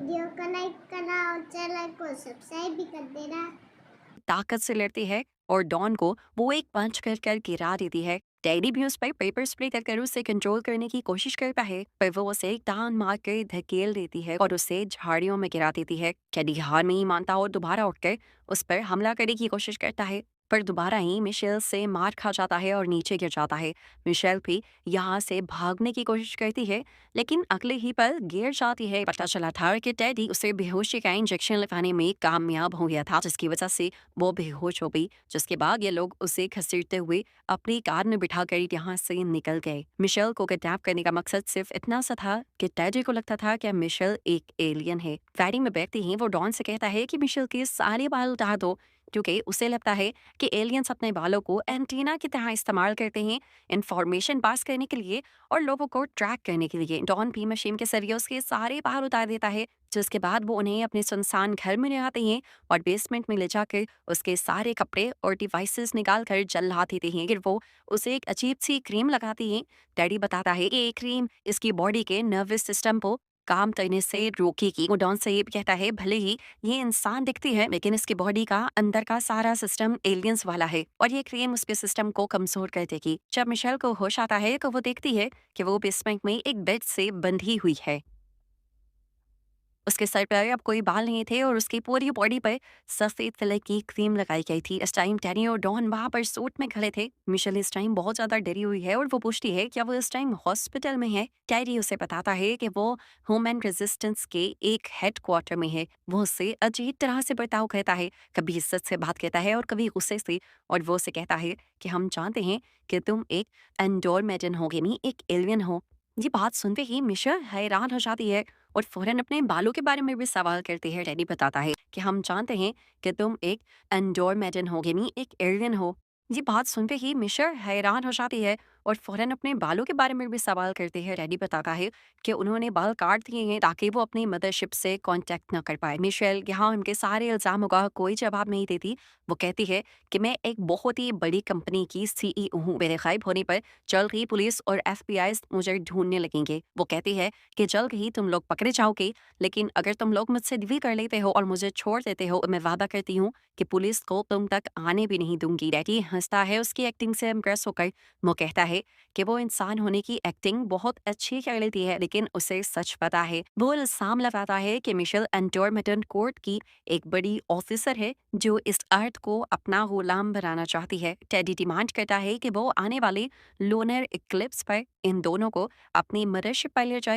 Video को like करना और चैनल को सब्सक्राइब भी कर देना। ताकत से लड़ती है और डॉन को वो एक पंच कर गिरा देती है। टेडी भी उस पर पेपर स्प्रे कर उसे कंट्रोल करने की कोशिश करता है, पर वो उसे एक टांग मार कर धकेल देती है और उसे झाड़ियों में गिरा देती है। टेडी हार नहीं मानता और दोबारा उठकर उस पर हमला करने की कोशिश करता है, पर दोबारा ही मिशेल से मार खा जाता है और नीचे गिर जाता है। मिशेल भी यहाँ से भागने की कोशिश करती है, लेकिन अगले ही पल गिर जाती है। पता चला था कि टेडी उसे बेहोशी का इंजेक्शन लगाने में कामयाब हो गया था, जिसकी वजह से वो बेहोश हो गई, जिसके बाद ये लोग उसे घसीटते हुए अपनी कार में बिठाकर यहाँ से निकल गए। मिशेल को किडनैप करने का मकसद सिर्फ इतना सा था कि टेडी को लगता था कि मिशेल एक एलियन है। फेरी में बैठते ही वो डॉन से कहता है कि मिशेल के सारे बाल उतार दो, क्योंकि उसे लगता है कि एलियंस अपने बालों को एंटीना की तरह इस्तेमाल करते हैं इंफॉर्मेशन पास करने के लिए और लोगों को ट्रैक करने के लिए। डॉन भी मशीन के जरिए उसके सारे बाल उतार देता है, जिसके बाद वो उन्हें अपने सुनसान घर में ले आते हैं और बेसमेंट में ले जाकर उसके सारे कपड़े और डिवाइसेस निकाल कर जला देते हैं। फिर वो उसे एक अजीब सी क्रीम लगाती हैं। डैडी बताता है कि ये क्रीम इसकी बॉडी के नर्वस सिस्टम को काम करने से रोकेगी। वो डॉन से ये भी कहता है भले ही ये इंसान दिखती है, लेकिन इसकी बॉडी का अंदर का सारा सिस्टम एलियंस वाला है और ये क्रीम उसके सिस्टम को कमजोर कर देगी। जब मिशेल को होश आता है तो वो देखती है कि वो बेसमेंट में एक बेड से बंधी हुई है। उसके सर पर अब कोई बाल नहीं थे और उसकी पूरी बॉडी पर सफेद कलर की क्रीम लगाई गई थी। इस टाइम टैनी और डॉन वहां पर सूट में खड़े थे। मिशेल इस टाइम बहुत ज्यादा डरी हुई है और वो पूछती है क्या वो इस टाइम हॉस्पिटल में है। टैरी उसे बताता है कि वो ह्यूमन रेजिस्टेंस के एक हेड क्वार्टर में है। वो उससे अजीब तरह से बर्ताव करता है, कभी इज्जत से बात करता है और कभी गुस्से से। और वो उसे कहता है कि हम जानते हैं कि तुम एक एंडोरमेडन हो, गेमी एक एलियन हो। ये बात सुनते ही मिशेल हैरान हो जाती है और फौरन अपने बालों के बारे में भी सवाल करती है। डैडी बताता है कि हम जानते हैं कि तुम एक एंडोरमेडन हो, गेमी एक एलियन हो। ये बात सुनते ही मिशर हैरान हो जाती है और फौरन अपने बालों के बारे में भी सवाल करती है। डैडी बताता है कि उन्होंने बाल काट दिए हैं ताकि वो अपनी मदरशिप से कांटेक्ट ना कर पाए। मिशेल यहाँ उनके सारे इल्जामों का कोई जवाब नहीं देती। वो कहती है कि मैं एक बहुत ही बड़ी कंपनी की सीईओ हूँ, मेरे गायब होने पर जल्द ही पुलिस और एफबीआई मुझे ढूंढने लगेंगे। वो कहती है कि जल्द ही तुम लोग पकड़े जाओगे, लेकिन अगर तुम लोग मुझसे डील कर लेते हो और मुझे छोड़ देते हो, मैं वादा करती हूँ कि पुलिस को तुम तक आने भी नहीं दूंगी। डैडी हंसता है उसकी एक्टिंग से इम्प्रेस होकर। वो कहता है कि वो इंसान होने की एक्टिंग बहुत अच्छी कर लेती है, लेकिन उसे सच पता है। वो इल्जाम लगाता है कि मिशेल एंडोरमेटन कोर्ट की एक बड़ी ऑफिसर है जो इस अर्थ को अपना गुलाम बनाना चाहती है। टेडी डिमांड करता है कि वो आने वाले लोनर इक्लिप्स पर इन दोनों को अपनी मदरशिप पर ले जाए